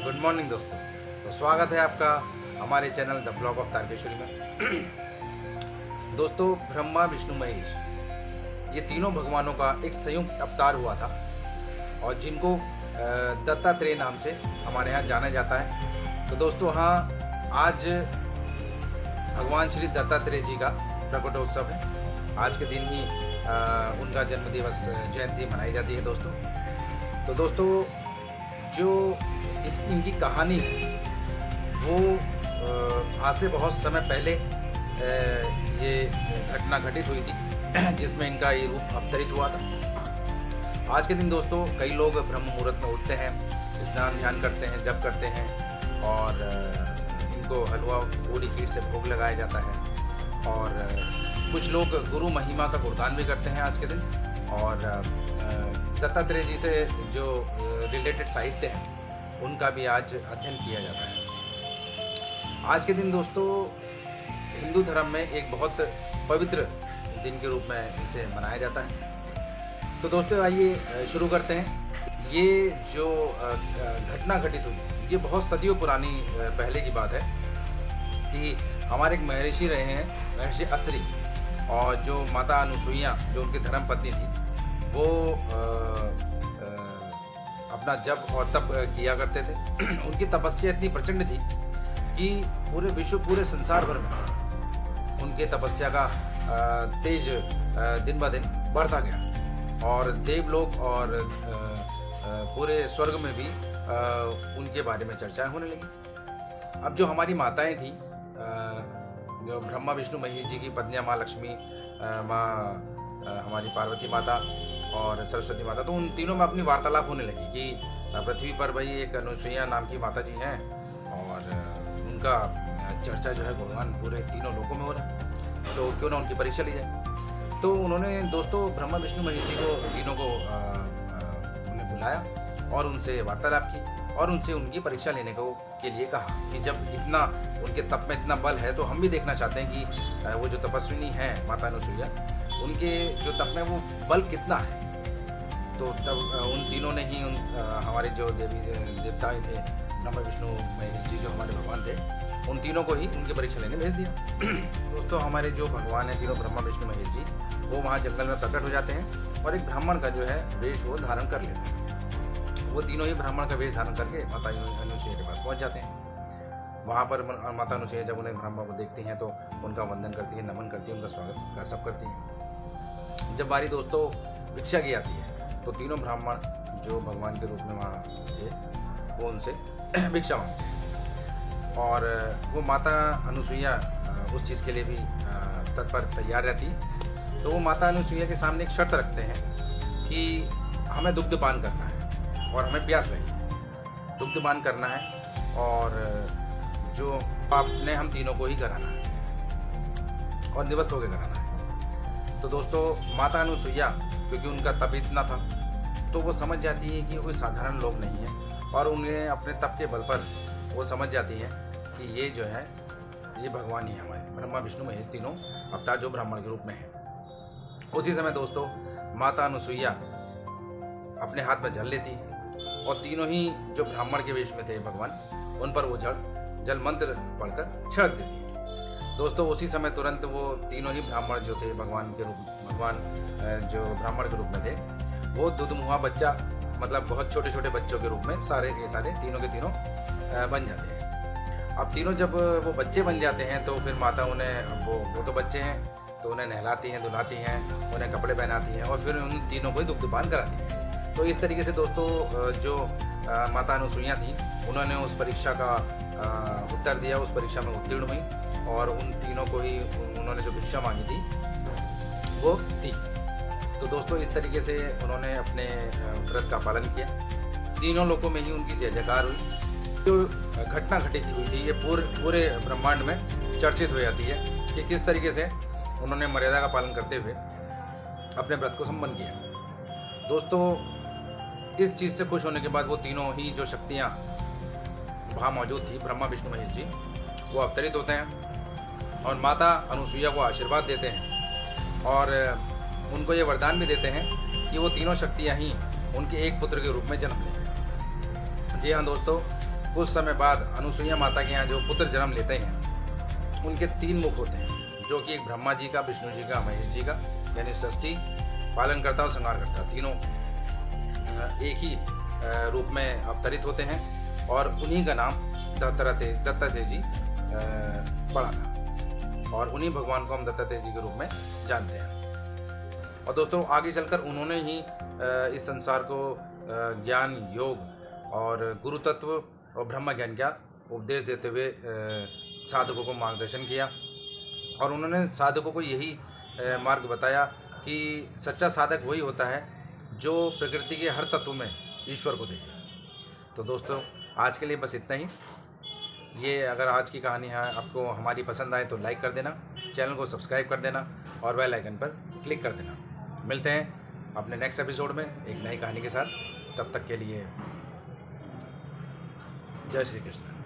Good morning दोस्तों। तो स्वागत है आपका हमारे channel the blog of Tarkeshwari में। दोस्तों, ब्रह्मा विष्णु महेश ये तीनों भगवानों का एक संयुक्त अवतार हुआ था और जिनको दत्तात्रेय नाम से हमारे यहाँ जाना जाता है। तो दोस्तों, हाँ, आज भगवान श्री दत्तात्रेय जी का प्रकटोत्सव है। आज के दिन ही उनका जन्मदिवस जयंती मनाई जाती है दोस्तों। तो दोस्तों, जो इनकी कहानी है वो आज से बहुत समय पहले ये घटना घटित हुई थी जिसमें इनका ये रूप अवतरित हुआ था। आज के दिन दोस्तों कई लोग ब्रह्म मुहूर्त में उठते हैं, स्नान ध्यान करते हैं, जप करते हैं और इनको हलवा पूरी खीर से भोग लगाया जाता है। और कुछ लोग गुरु महिमा का गुणगान भी करते हैं आज के दिन। और दत्तात्रेय जी से जो रिलेटेड साहित्य है उनका भी आज अध्ययन किया जाता है। आज के दिन दोस्तों हिंदू धर्म में एक बहुत पवित्र दिन के रूप में इसे मनाया जाता है। तो दोस्तों आइए शुरू करते हैं। ये जो घटना घटित हुई ये बहुत सदियों पुरानी पहले की बात है कि हमारे एक महर्षि रहे हैं, महर्षि अत्रि, और जो माता अनुसुईया जो उनकी धर्म पत्नी थी वो अपना जप और तप किया करते थे। उनकी तपस्या इतनी प्रचंड थी कि पूरे विश्व, पूरे संसार भर में उनके तपस्या का तेज दिन ब दिन बढ़ता गया और देवलोक और पूरे स्वर्ग में भी उनके बारे में चर्चाएं होने लगी। अब जो हमारी माताएं थी, जो ब्रह्मा विष्णु महेश जी की पत्नियां, माँ लक्ष्मी, माँ हमारी पार्वती माता और सरस्वती माता, तो उन तीनों में अपनी वार्तालाप होने लगी कि पृथ्वी पर भाई एक अनुसुईया नाम की माता जी हैं और उनका चर्चा जो है गुणगान पूरे तीनों लोकों में हो रहा है, तो क्यों ना उनकी परीक्षा ली जाए। तो उन्होंने दोस्तों ब्रह्मा विष्णु महेश जी को तीनों को उन्हें बुलाया और उनसे वार्तालाप की और उनसे उनकी परीक्षा लेने को के लिए कहा कि जब इतना उनके तप में इतना बल है तो हम भी देखना चाहते हैं कि वो जो तपस्विनी हैं माता अनुसुईया, उनके जो तप में वो बल कितना है। तो तब उन तीनों ने ही हमारे जो देवी देवताएं थे, ब्रह्मा विष्णु महेश जी जो हमारे भगवान थे, उन तीनों को ही उनकी परीक्षा लेने भेज दिया। दोस्तों, हमारे जो भगवान हैं तीनों ब्रह्मा विष्णु महेश जी, वो वहाँ जंगल में प्रकट हो जाते हैं और एक ब्राह्मण का जो है वेश वो धारण कर लेते हैं। वो तीनों ही ब्राह्मण का वेश धारण करके माता अनुसुईया के पास पहुँच जाते हैं। वहाँ पर माता अनुसुईया जब उन्हें ब्रह्मा को देखती हैं तो उनका वंदन करती है, नमन करती है, उनका स्वागत सब करती है। जब बारी दोस्तों भिक्षा की आती है तो तीनों ब्राह्मण जो भगवान के रूप में वहाँ थे वो उनसे भिक्षा मांगते हैं और वो माता अनुसुईया उस चीज़ के लिए भी तत्पर तैयार रहती। तो वो माता अनुसुईया के सामने एक शर्त रखते हैं कि हमें दुग्धपान करना है और हमें प्यास लगी, दुग्धपान करना है और जो आपने हम तीनों को ही कराना है और निवस्त होकर कराना है। तो दोस्तों माता अनुसुईया क्योंकि उनका तप इतना था तो वो समझ जाती है कि कोई साधारण लोग नहीं है और उन्हें अपने तप के बल पर वो समझ जाती है कि ये जो है ये भगवान ही हमारे ब्रह्मा विष्णु महेश तीनों अवतार जो ब्राह्मण के रूप में है। उसी समय दोस्तों माता अनुसुईया अपने हाथ में जल लेती है और तीनों ही जो ब्राह्मण के वेश में थे भगवान, उन पर वो जल मंत्र पढ़कर छिड़क देती है। दोस्तों उसी समय तुरंत वो तीनों ही ब्राह्मण जो थे भगवान जो ब्राह्मण के रूप में थे, वो दुधमुहा बच्चा, मतलब बहुत छोटे छोटे बच्चों के रूप में सारे के सारे तीनों के तीनों बन जाते हैं। अब तीनों जब वो बच्चे बन जाते हैं तो फिर माता उन्हें वो तो बच्चे हैं तो उन्हें नहलाती हैं, धुलाती हैं, उन्हें कपड़े पहनाती हैं और फिर उन तीनों को ही दुग्धपान कराती हैं। तो इस तरीके से दोस्तों जो माता अनुसुईया थी उन्होंने उस परीक्षा का उत्तर दिया, उस परीक्षा में उत्तीर्ण हुई और उन तीनों को ही उन्होंने जो भिक्षा मांगी थी वो दी। तो दोस्तों इस तरीके से उन्होंने अपने व्रत का पालन किया। तीनों लोकों में ही उनकी जय जयकार हुई। जो घटना घटित हुई थी ये पूरे ब्रह्मांड में चर्चित हो जाती है कि किस तरीके से उन्होंने मर्यादा का पालन करते हुए अपने व्रत को संपन्न किया। दोस्तों इस चीज़ से खुश होने के बाद वो तीनों ही जो शक्तियाँ वहाँ मौजूद थी, ब्रह्मा विष्णु महेश जी, वो अवतरित होते हैं और माता अनुसुईया को आशीर्वाद देते हैं और उनको ये वरदान भी देते हैं कि वो तीनों शक्तियाँ ही उनके एक पुत्र के रूप में जन्म लेंगे। जी हाँ दोस्तों, कुछ समय बाद अनुसुईया माता के यहाँ जो पुत्र जन्म लेते हैं उनके 3 मुख होते हैं, जो कि एक ब्रह्मा जी का, विष्णु जी का, महेश जी का, यानी सृष्टि, पालन करता और संहार करता, तीनों एक ही रूप में अवतरित होते हैं और उन्हीं का नाम दत्तात्रेय जी पड़ा था और उन्हीं भगवान को हम दत्तात्रेय जी के रूप में जानते हैं। और दोस्तों आगे चलकर उन्होंने ही इस संसार को ज्ञान, योग और गुरु तत्व और ब्रह्म ज्ञान का उपदेश देते हुए साधकों को मार्गदर्शन किया और उन्होंने साधकों को यही मार्ग बताया कि सच्चा साधक वही होता है जो प्रकृति के हर तत्व में ईश्वर को देखे। तो दोस्तों आज के लिए बस इतना ही। ये अगर आज की कहानी है आपको हमारी पसंद आए तो लाइक कर देना, चैनल को सब्सक्राइब कर देना और बेल आइकन पर क्लिक कर देना। मिलते हैं अपने नेक्स्ट एपिसोड में एक नई कहानी के साथ। तब तक के लिए जय श्री कृष्ण।